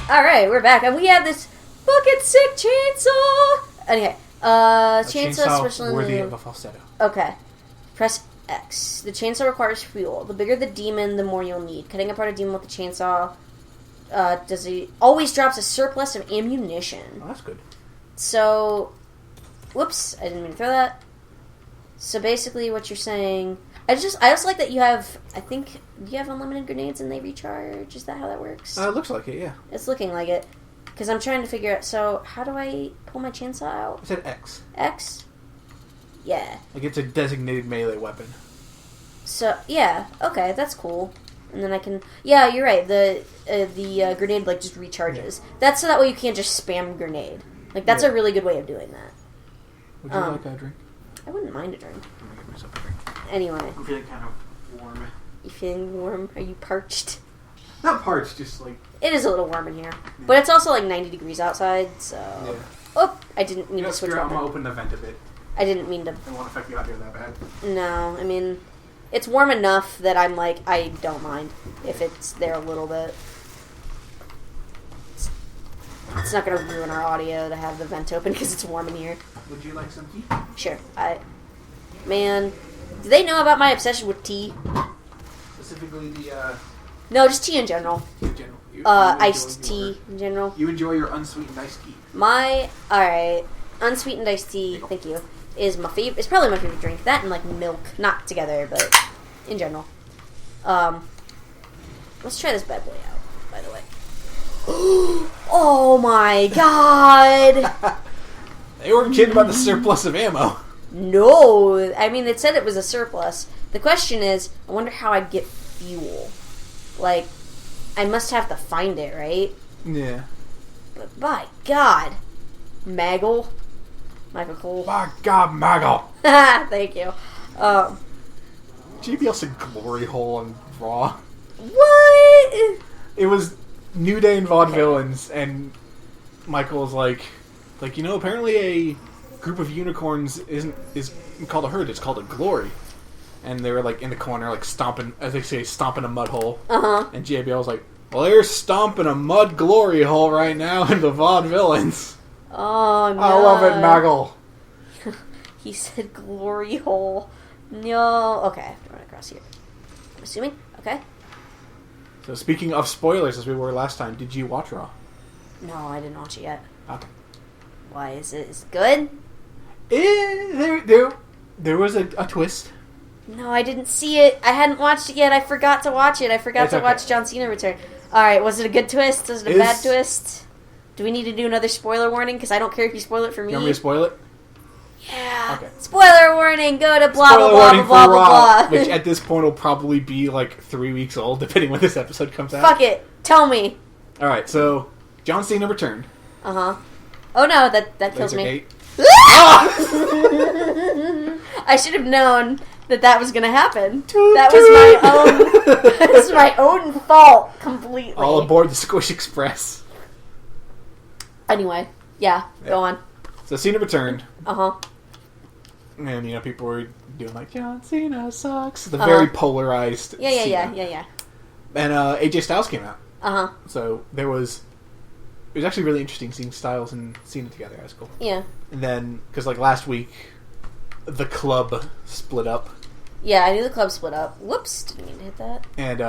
Alright, we're back, and we have this fucking sick chainsaw! Okay, chainsaw special worthy of a falsetto. Okay. Press X. The chainsaw requires fuel. The bigger the demon, the more you'll need. Cutting apart a demon with the chainsaw always drops a surplus of ammunition. Oh, that's good. So, whoops, I didn't mean to throw that. So basically what you're saying... I also like that you have, do you have unlimited grenades and they recharge? Is that how that works? It looks like it, yeah. It's looking like it. Because I'm trying to figure out, so how do I pull my chainsaw out? I said X. X? Yeah. Like it's a designated melee weapon. So, yeah, okay, that's cool. And then I can, yeah, you're right, the grenade, like, just recharges. Yeah. That's so that way you can't just spam grenade. Like, that's a really good way of doing that. Would you like a drink? I wouldn't mind a drink. I'm gonna get myself a drink. Anyway. I'm feeling kind of warm. You feeling warm? Are you parched? Not parched, just like... It is a little warm in here. Yeah. But it's also like 90 degrees outside, so... Yeah. Oh! I didn't mean to switch over. I'm gonna open the vent a bit. I didn't mean to... It won't affect you out here that bad. No, I mean... It's warm enough that I'm like, I don't mind if it's there a little bit. It's not going to ruin our audio to have the vent open because it's warm in here. Would you like some tea? Sure. Man, do they know about my obsession with tea? Specifically the, No, just tea in general. Tea in general. Iced tea in general. You enjoy your unsweetened iced tea. Alright, unsweetened iced tea, thank you, is my favorite. It's probably my favorite drink. That and, like, milk. Not together, but in general. Let's try this bad boy out, by the way. Oh my god! They weren't kidding about the surplus of ammo. No! I mean, it said it was a surplus. The question is, I wonder how I'd get fuel. Like, I must have to find it, right? Yeah. But by God. Michael Cole. By God, Maggle. Thank you. JBL said glory hole and Raw. What? It was New Day and Vaudevillains, and Michael was like, apparently a group of unicorns is called a herd, it's called a glory. And they were, like, in the corner, like, stomping, as they say, stomping a mud hole. Uh-huh. And JBL was like, well, they're stomping a mud glory hole right now in the Vaudevillains. Oh, no. I love it, Maggle. He said glory hole. No. Okay, I have to run across here. I'm assuming. Okay. So speaking of spoilers, as we were last time, did you watch Raw? No, I didn't watch it yet. Okay. Why is it? Is it good? There was a twist. No, I didn't see it. I hadn't watched it yet. I forgot to watch it. I forgot to watch John Cena return. Alright, was it a good twist? Was it a bad twist? Do we need to do another spoiler warning? Because I don't care if you spoil it for me. You want me to spoil it? Yeah. Okay. Spoiler warning. Go to blah, spoiler blah, blah, blah, blah, blah. Which at this point will probably be like 3 weeks old, depending when this episode comes out. Fuck it. Tell me. Alright, so John Cena returned. Uh-huh. Oh no, that kills me. I should have known that was going to happen. That was my own fault completely. All aboard the Squish Express. Anyway, yeah, go on. So Cena returned. Uh-huh. And, people were doing like, John Cena sucks. The very polarized Yeah. And AJ Styles came out. Uh-huh. So it was actually really interesting seeing Styles and Cena together. That was cool. Yeah. And then, because like last week, the club split up. Yeah, I knew the club split up. Whoops, didn't mean to hit that. And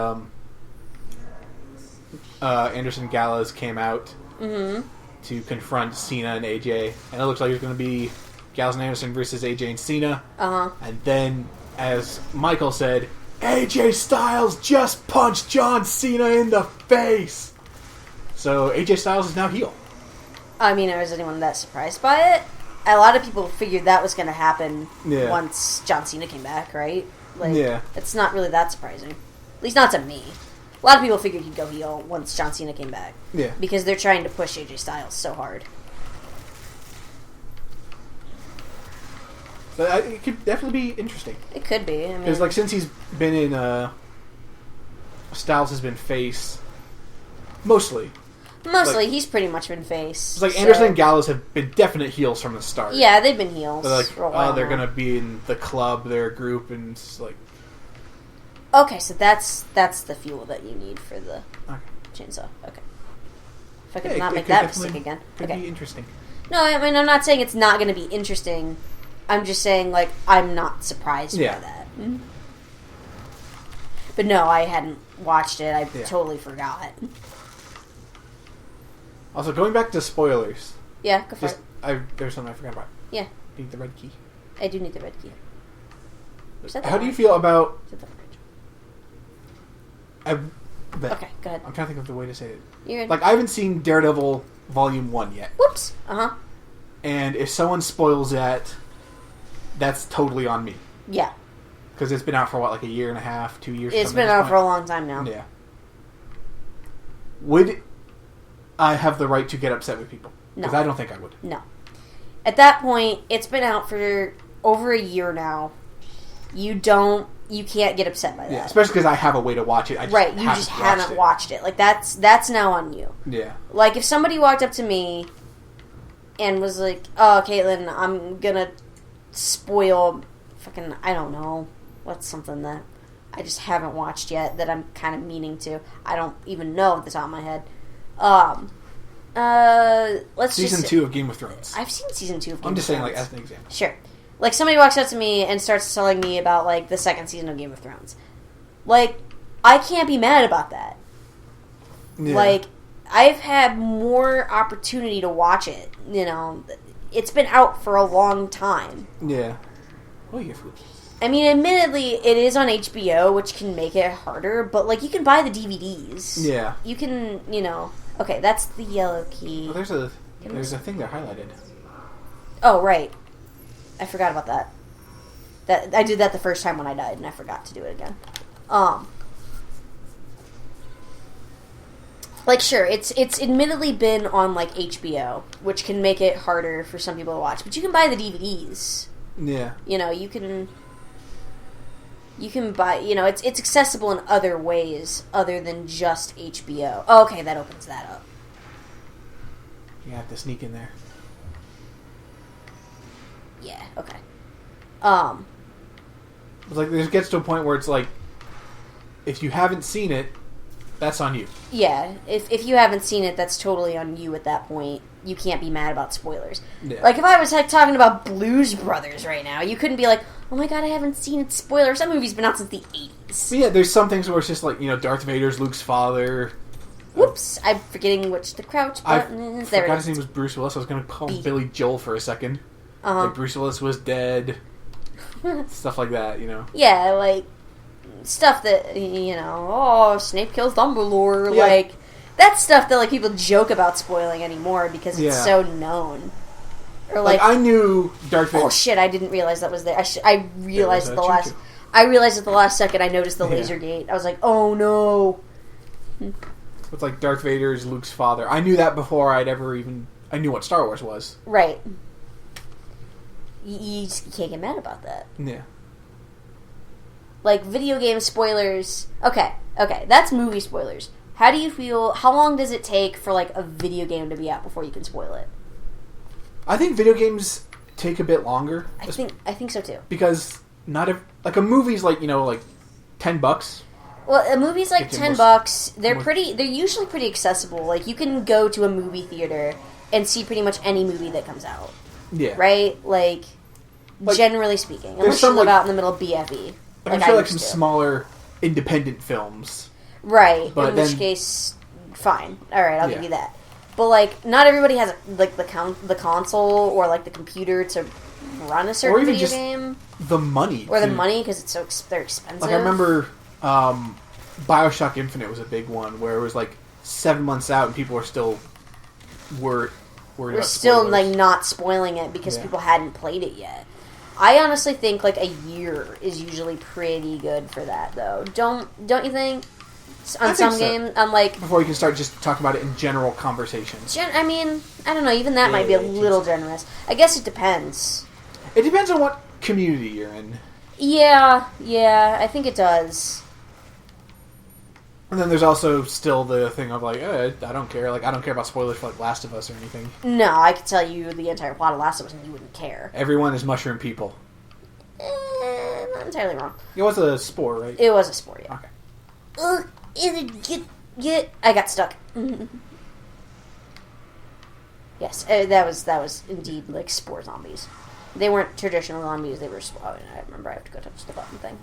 Anderson Gallows came out to confront Cena and AJ. And it looks like it was going to be Gallows and Anderson versus AJ and Cena. Uh-huh. And then, as Michael said, AJ Styles just punched John Cena in the face! So AJ Styles is now heel. I mean, was anyone that surprised by it? A lot of people figured that was going to happen once John Cena came back, right? Like, it's not really that surprising. At least not to me. A lot of people figured he'd go heel once John Cena came back. Yeah. Because they're trying to push AJ Styles so hard. But it could definitely be interesting. It could be. I mean, because since he's been in, Styles has been face mostly. Mostly, he's pretty much been face. It's Anderson and Gallows have been definite heels from the start. Yeah, they've been heels. For a while they're going to be in the club, their group, and it's like... Okay, so that's the fuel that you need for the chainsaw. Okay. If I could not make that mistake again. Could be interesting. No, I mean, I'm not saying it's not going to be interesting. I'm just saying, like, I'm not surprised by that. Mm-hmm. But no, I hadn't watched it. I totally forgot. Also, going back to spoilers. Yeah, go for it. There's something I forgot about. Yeah. You need the red key. I do need the red key. How do you feel about... Okay, go ahead. I'm trying to think of the way to say it. You're good. Like, I haven't seen Daredevil Volume 1 yet. Whoops. Uh-huh. And if someone spoils that, that's totally on me. Yeah. Because it's been out for, what, like a year and a half, 2 years? It's been out for a long time now. Yeah. Would I have the right to get upset with people? Because I don't think I would. No. At that point, it's been out for over a year now. You can't get upset by that. Yeah, especially because I have a way to watch it. You just haven't watched it. Like, that's now on you. Yeah. Like, if somebody walked up to me and was like, oh, Caitlin, I'm gonna spoil fucking, I don't know, what's something that I just haven't watched yet that I'm kind of meaning to. I don't even know at the top of my head. Season 2 of Game of Thrones. I've seen Season 2 of Game of Thrones. I'm just saying, like, as an example. Sure. Like, somebody walks up to me and starts telling me about, like, the second season of Game of Thrones. Like, I can't be mad about that. Yeah. Like, I've had more opportunity to watch it, you know. It's been out for a long time. Yeah. Oh, your food. I mean, admittedly, it is on HBO, which can make it harder, but, like, you can buy the DVDs. Yeah. You can, you know... Okay, that's the yellow key. Oh, there's a thing there highlighted. Oh, right. I forgot about that. I did that the first time when I died, and I forgot to do it again. Like, sure, it's admittedly been on, like, HBO, which can make it harder for some people to watch, but you can buy the DVDs. Yeah. You know, you can buy, you know, it's accessible in other ways other than just HBO. Oh, okay, that opens that up. You have to sneak in there. Yeah, okay. It's like, it gets to a point where it's like, if you haven't seen it, that's on you. Yeah, if you haven't seen it, that's totally on you at that point. You can't be mad about spoilers. Yeah. Like, if I was, like, talking about Blues Brothers right now, you couldn't be like, oh my god, I haven't seen it, spoilers. That movie's been out since the 80s. But yeah, there's some things where it's just like, you know, Darth Vader's Luke's father. Whoops, I'm forgetting which the crouch button is. I forgot his name was Bruce Willis. I was going to call him Billy Joel for a second. Like, Bruce Willis was dead. Stuff like that, you know. Yeah, like, stuff that, you know, oh, Snape kills Dumbledore. Yeah. Like, that's stuff that, like, people joke about spoiling anymore because it's so known. Or like, I knew Darth Vader. Oh shit! I didn't realize that was there. I realized at the last. I realized at the last second. I noticed the laser gate. I was like, "Oh no!" It's like Darth Vader's Luke's father. I knew that before I'd ever even. I knew what Star Wars was. Right. You just can't get mad about that. Yeah. Like video game spoilers. Okay, that's movie spoilers. How do you feel? How long does it take for like a video game to be out before you can spoil it? I think video games take a bit longer. I think so too. Because like a movie's like, you know, like $10. Well, a movie's like $10. They're usually pretty accessible. Like, you can go to a movie theater and see pretty much any movie that comes out. Yeah. Right? Like generally speaking. Unless you live out in the middle of BFE. I'm sure like some smaller independent films. Right. In which case, fine. Alright, I'll give you that. But, like, not everybody has, like, the console or, like, the computer to run a certain video game. The money. Or the money, because they're expensive. Like, I remember Bioshock Infinite was a big one, where it was, like, 7 months out and people were still worried about spoilers. Like, not spoiling it because people hadn't played it yet. I honestly think, like, a year is usually pretty good for that, though. Don't you think? On some games, on like... Before you can start just talking about it in general conversations. I mean, I don't know, even that might be a little generous. I guess it depends. It depends on what community you're in. Yeah, I think it does. And then there's also still the thing of like, I don't care. Like, I don't care about spoilers for like Last of Us or anything. No, I could tell you the entire plot of Last of Us and you wouldn't care. Everyone is mushroom people. Not entirely wrong. It was a spore, right? It was a spore, yeah. Okay. I got stuck. Yes, that was indeed like spore zombies. They weren't traditional zombies. They were. Oh, I remember. I have to go touch the button thing.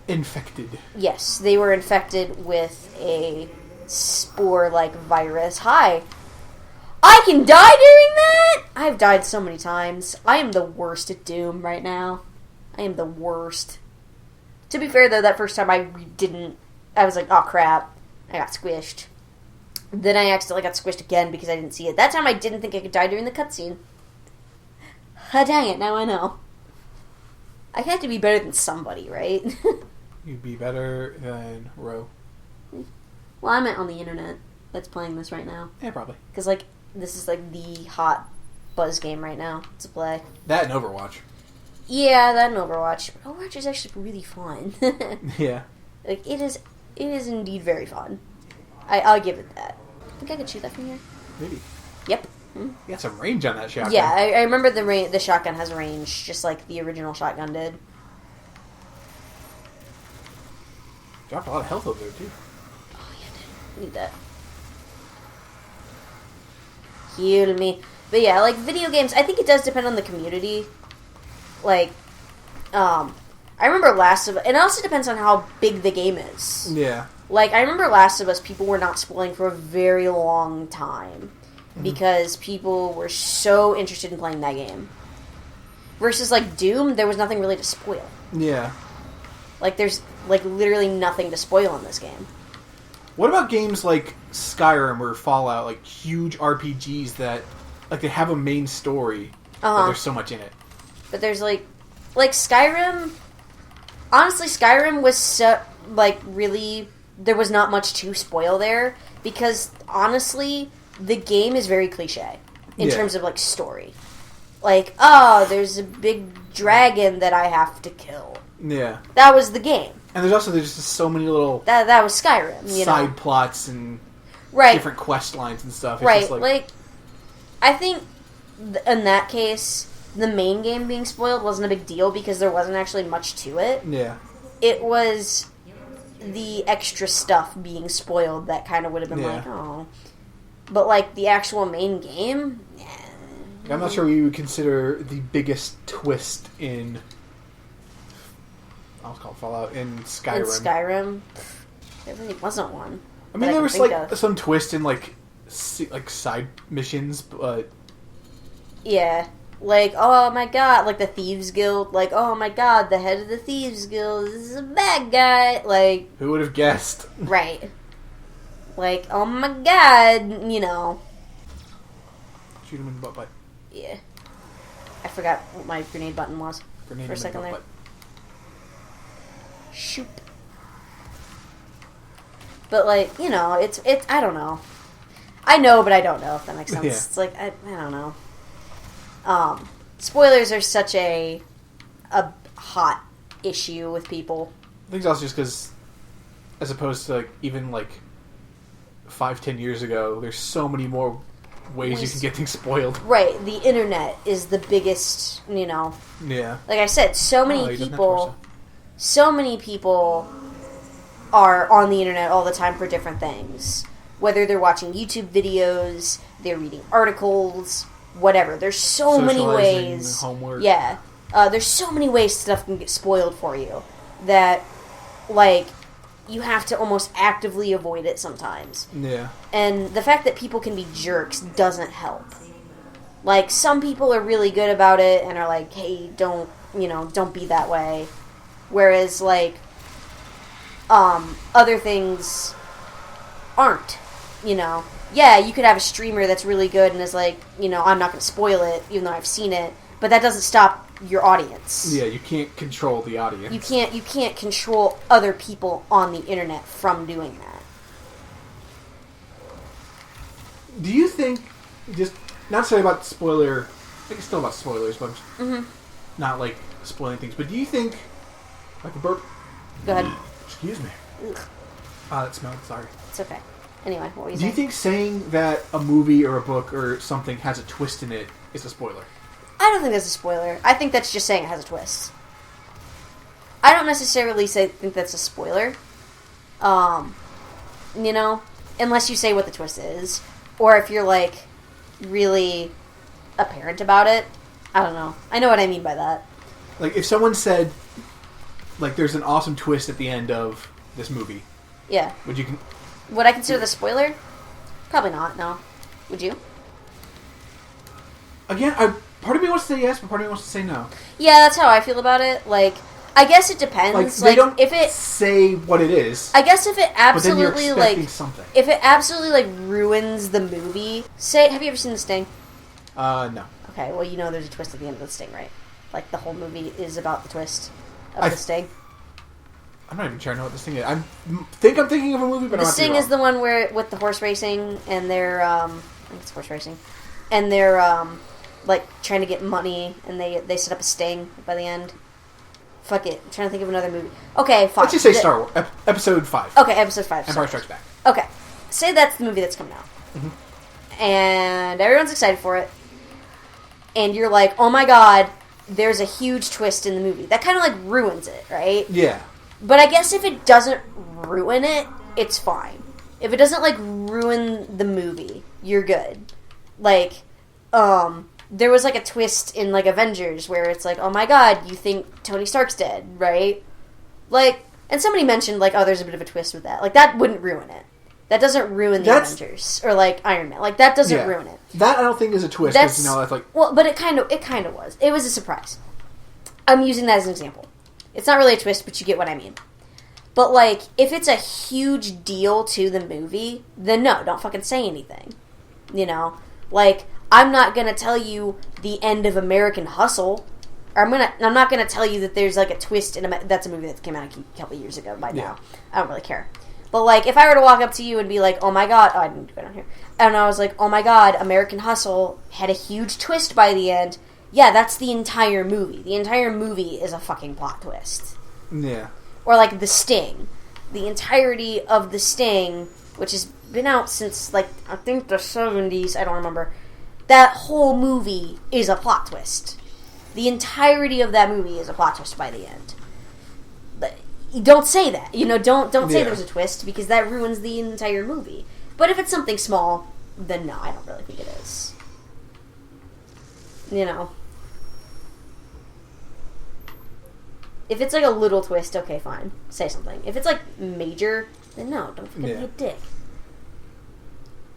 Infected. Yes, they were infected with a spore-like virus. Hi. I can die during that? I've died so many times. I am the worst at Doom right now. I am the worst. To be fair, though, that first time I was like, oh crap. I got squished. Then I accidentally got squished again because I didn't see it. That time I didn't think I could die during the cutscene. Dang it, now I know. I had to be better than somebody, right? You'd be better than Ro. Well, I meant on the internet that's playing this right now. Yeah, probably. Because, like, this is, like, the hot buzz game right now to play. That and Overwatch. Yeah, that and Overwatch. Overwatch is actually really fun. Yeah. Like, it is indeed very fun. I'll give it that. Think I could shoot that from here? Maybe. Yep. You got some range on that shotgun. Yeah, I remember the shotgun has range, just like the original shotgun did. Dropped a lot of health over there, too. Oh, yeah, I need that. Heal me. But yeah, like, video games, I think it does depend on the community. Like, I remember Last of Us, it also depends on how big the game is. Yeah. Like, I remember Last of Us, people were not spoiling for a very long time. Because people were so interested in playing that game. Versus, like, Doom, there was nothing really to spoil. Yeah. Like, there's, like, literally nothing to spoil in this game. What about games like Skyrim or Fallout, like, huge RPGs that, like, they have a main story, but there's so much in it? But there's, like Skyrim... Honestly, Skyrim was so, like, really... There was not much to spoil there. Because, honestly... The game is very cliche in terms of, like, story. Like, oh, there's a big dragon that I have to kill. Yeah. That was the game. And there's just so many little... That was Skyrim, you side know? plots and different quest lines and stuff. It's right, just like, I think in that case, the main game being spoiled wasn't a big deal because there wasn't actually much to it. Yeah. It was the extra stuff being spoiled that kind of would have been like, oh... But, like, the actual main game... I'm not sure what you would consider the biggest twist in... I was called Fallout. In Skyrim. In Skyrim? There really wasn't one. I mean, there was, like, some twist in, like side missions, but... Yeah. Like, oh my god, like the Thieves Guild. Like, oh my god, the head of the Thieves Guild is a bad guy. Like... Who would have guessed? Right. Like, oh my god, you know. Shoot him in the butt. Yeah. I forgot what my grenade button was Grenade for a second there. butt. Shoot. But, like, you know, it's I don't know. I know, but I don't know, if that makes sense. Yeah. It's like, I don't know. Spoilers are such a hot issue with people. I think it's also just because, as opposed to, like, even, like, 5-10 years ago, there's so many more ways you can get things spoiled. Right, the internet is the biggest, you know. Yeah. Like I said, so many people are on the internet all the time for different things. Whether they're watching YouTube videos, they're reading articles, whatever. There's so many ways. Homework. Yeah. There's so many ways stuff can get spoiled for you that, like, you have to almost actively avoid it sometimes. Yeah. And the fact that people can be jerks doesn't help. Like, some people are really good about it and are like, hey, don't be that way. Whereas, like, other things aren't, you know. Yeah, you could have a streamer that's really good and is like, you know, I'm not going to spoil it, even though I've seen it. But that doesn't stop your audience. Yeah, you can't control the audience. You can't control other people on the internet from doing that. Do you think, just not necessarily about spoiler, I think it's still about spoilers, but not like spoiling things. But do you think, like a burp? Go ahead. Excuse me. Ugh. That smelled. Sorry. It's okay. Anyway, what were you saying? Do you think saying that a movie or a book or something has a twist in it is a spoiler? I don't think that's a spoiler. I think that's just saying it has a twist. I don't necessarily think that's a spoiler. You know, unless you say what the twist is, or if you're like, really apparent about it. I don't know. I know what I mean by that. Like, if someone said, like, there's an awesome twist at the end of this movie. Yeah. Would I consider the spoiler? Probably not, no. Would you? Again, part of me wants to say yes, but part of me wants to say no. Yeah, that's how I feel about it. Like, I guess it depends. Like, they don't say what it is. I guess if it absolutely, but then you're expecting something. If it absolutely, like, ruins the movie... have you ever seen The Sting? No. Okay, well, you know there's a twist at the end of The Sting, right? Like, the whole movie is about the twist of The Sting. I'm not even sure I know what The Sting is. I think I'm thinking of a movie, but The Sting is the one where, with the horse racing, and they're, I think it's horse racing, and they're, like, trying to get money, and they set up a sting by the end. Fuck it. I'm trying to think of another movie. Okay, fine. Let's just say Star Wars. Episode 5. Okay, Episode 5. Empire Strikes Back. Okay. Say that's the movie that's coming out. Mm-hmm. And everyone's excited for it. And you're like, oh my god, there's a huge twist in the movie. That kind of, like, ruins it, right? Yeah. But I guess if it doesn't ruin it, it's fine. If it doesn't, like, ruin the movie, you're good. Like, there was, like, a twist in, like, Avengers where it's like, oh my god, you think Tony Stark's dead, right? Like, and somebody mentioned, like, oh, there's a bit of a twist with that. Like, that wouldn't ruin it. That doesn't ruin the Avengers. Or, like, Iron Man. Like, that doesn't ruin it. That I don't think is a twist. That's, that's like... Well, but it kind of was. It was a surprise. I'm using that as an example. It's not really a twist, but you get what I mean. But, like, if it's a huge deal to the movie, then no, don't fucking say anything. You know? Like... I'm not gonna tell you the end of American Hustle. Or I'm not gonna tell you that there's like a twist in that's a movie that came out a couple years ago by now. I don't really care. But like, if I were to walk up to you and be like, "Oh my god," I didn't go down here, and I was like, "Oh my god, American Hustle had a huge twist by the end." Yeah, that's the entire movie. The entire movie is a fucking plot twist. Yeah. Or like The Sting, the entirety of The Sting, which has been out since like I think the 70s. I don't remember. That whole movie is a plot twist. The entirety of that movie is a plot twist by the end. But you don't say that. You know, don't say there's a twist because that ruins the entire movie. But if it's something small, then no, I don't really think it is. You know. If it's like a little twist, okay, fine. Say something. If it's like major, then no, don't forget to be a dick.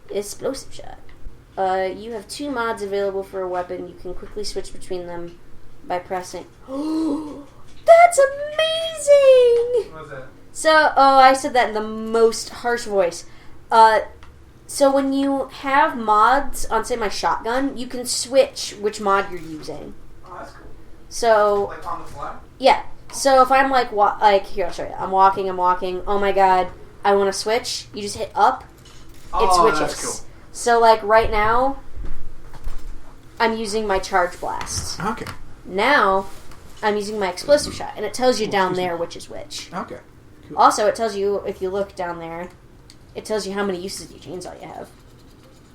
Explosive shot. You have 2 mods available for a weapon. You can quickly switch between them by pressing... That's amazing! What was that? So, I said that in the most harsh voice. So when you have mods on, say, my shotgun, you can switch which mod you're using. Oh, that's cool. So... Like on the fly? Yeah. So if I'm like, here, I'll show you. I'm walking. Oh my god, I want to switch. You just hit up. It switches. That's cool. So, like, right now, I'm using my Charge Blast. Okay. Now, I'm using my Explosive Shot, and it tells you down there which is which. Okay. Cool. Also, it tells you, if you look down there, it tells you how many uses of your chainsaw you have.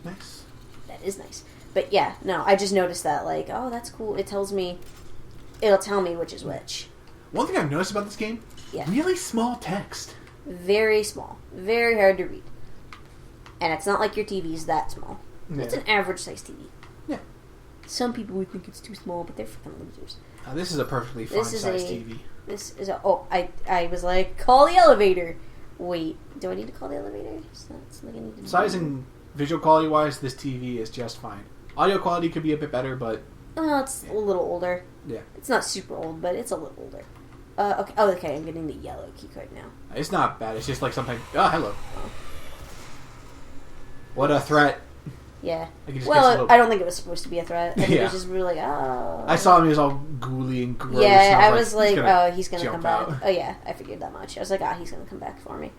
Nice. That is nice. But, yeah, no, I just noticed that, like, oh, that's cool. It'll tell me which is which. One thing I've noticed about this game, really small text. Very small. Very hard to read. And it's not like your TV's that small. Yeah. It's an average-sized TV. Yeah. Some people would think it's too small, but they're freaking losers. This is a perfectly fine-sized TV. This is a... Oh, I was like, call the elevator. Wait, do I need to call the elevator? Something I need to do. Size and visual quality-wise, this TV is just fine. Audio quality could be a bit better, but... Oh, it's a little older. Yeah. It's not super old, but it's a little older. Okay. Oh, okay, I'm getting the yellow key card now. It's not bad. It's just like something... Oh, hello. Oh. What a threat. Yeah. Well, I don't think it was supposed to be a threat. I think it was just really like, oh. I saw him, he was all ghouly and gross. Yeah, I was like, oh, he's going to come back. Oh, yeah, I figured that much. I was like, he's going to come back for me.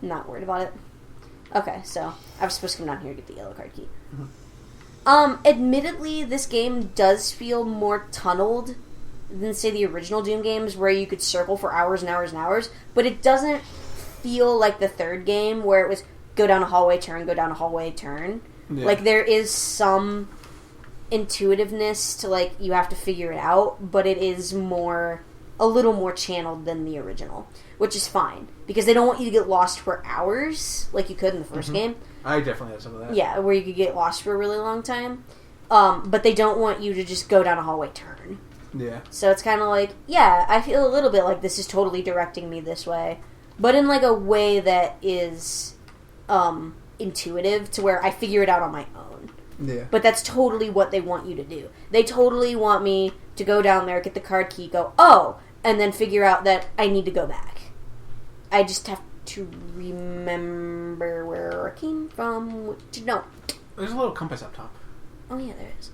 I'm not worried about it. Okay, so I was supposed to come down here and get the yellow card key. Mm-hmm. Admittedly, this game does feel more tunneled than, say, the original Doom games where you could circle for hours and hours and hours, but it doesn't feel like the third game where it was go down a hallway, turn, go down a hallway, turn. Yeah. Like, there is some intuitiveness to, like, you have to figure it out, but it is more a little more channeled than the original, which is fine because they don't want you to get lost for hours like you could in the first game. I definitely had some of that. Yeah, where you could get lost for a really long time. But they don't want you to just go down a hallway turn. Yeah. So it's kind of like, yeah, I feel a little bit like this is totally directing me this way, but in like a way that is intuitive to where I figure it out on my own. Yeah. But that's totally what they want you to do. They totally want me to go down there, get the card key, go, oh, and then figure out that I need to go back. I just have to remember where I came from. No. There's a little compass up top. Oh, yeah, there is.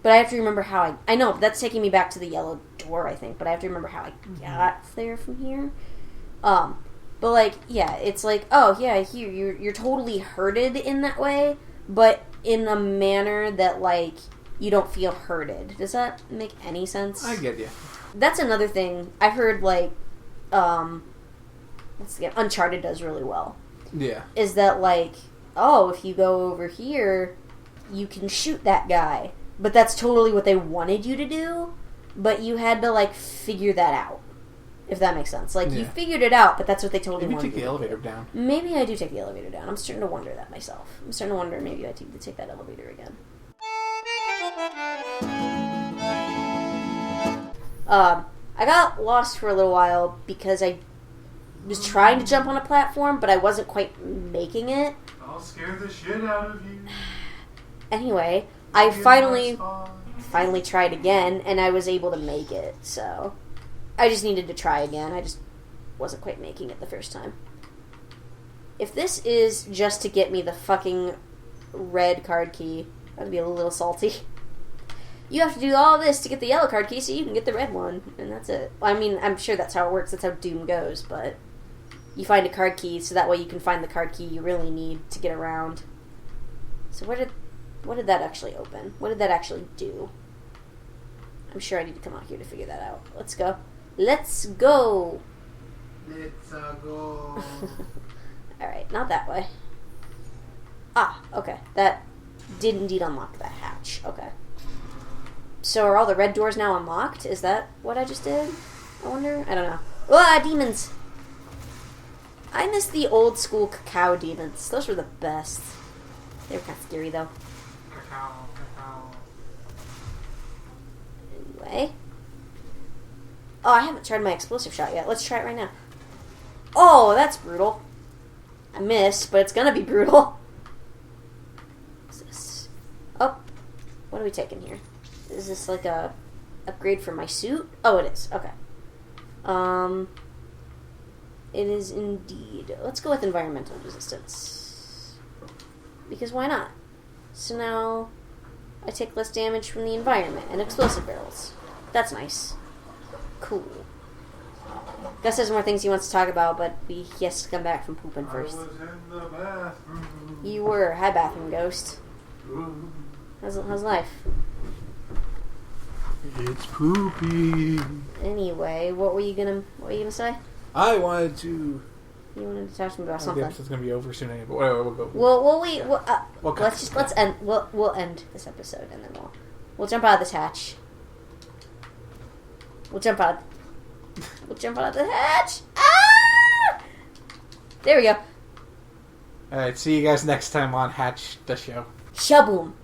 But I have to remember how I know, that's taking me back to the yellow door, I think, but I have to remember how I got there from here. But, like, yeah, it's like, oh, yeah, here, you're totally hurted in that way, but in a manner that, like, you don't feel hurted. Does that make any sense? I get you. That's another thing. I've heard, like, Uncharted does really well. Yeah. Is that, like, oh, if you go over here, you can shoot that guy. But that's totally what they wanted you to do, but you had to, like, figure that out. If that makes sense. Like, you figured it out, but that's what they totally wanted you to do. Maybe take the elevator down. Maybe I do take the elevator down. I'm starting to wonder that myself. I'm starting to wonder maybe I need to take that elevator again. I got lost for a little while because I was trying to jump on a platform, but I wasn't quite making it. I'll scare the shit out of you. Anyway, I finally tried again, and I was able to make it, so I just needed to try again. I just wasn't quite making it the first time. If this is just to get me the fucking red card key, that'd be a little salty. You have to do all this to get the yellow card key so you can get the red one, and that's it. I mean, I'm sure that's how it works. That's how Doom goes, but you find a card key so that way you can find the card key you really need to get around. So what did that actually open? What did that actually do? I'm sure I need to come out here to figure that out. Let's go. Let's go! Let's go. Alright, not that way. Ah, okay. That did indeed unlock the hatch. Okay. So are all the red doors now unlocked? Is that what I just did? I wonder? I don't know. Ah, demons! I miss the old school cacao demons. Those were the best. They were kind of scary, though. Cacao. Anyway. Oh, I haven't tried my explosive shot yet. Let's try it right now. Oh, that's brutal. I missed, but it's gonna be brutal. What's this? Oh. What are we taking here? Is this like a upgrade for my suit? Oh, it is. Okay. It is indeed. Let's go with environmental resistance. Because why not? So now I take less damage from the environment and explosive barrels. That's nice. Cool. Gus has more things he wants to talk about, but he has to come back from pooping first. I was in the bathroom. You were. Hi, bathroom ghost. Ooh. How's life? It's poopy. Anyway, what were you gonna say? I wanted to. You wanted to talk to me about The something. episode's gonna be over soon anyway, but whatever, we'll go. Well, wait. Let's Let's end. We'll end this episode and then we'll jump out of this hatch. We'll jump out of the hatch. Ah! There we go. Alright, see you guys next time on Hatch the Show. Sha-boom.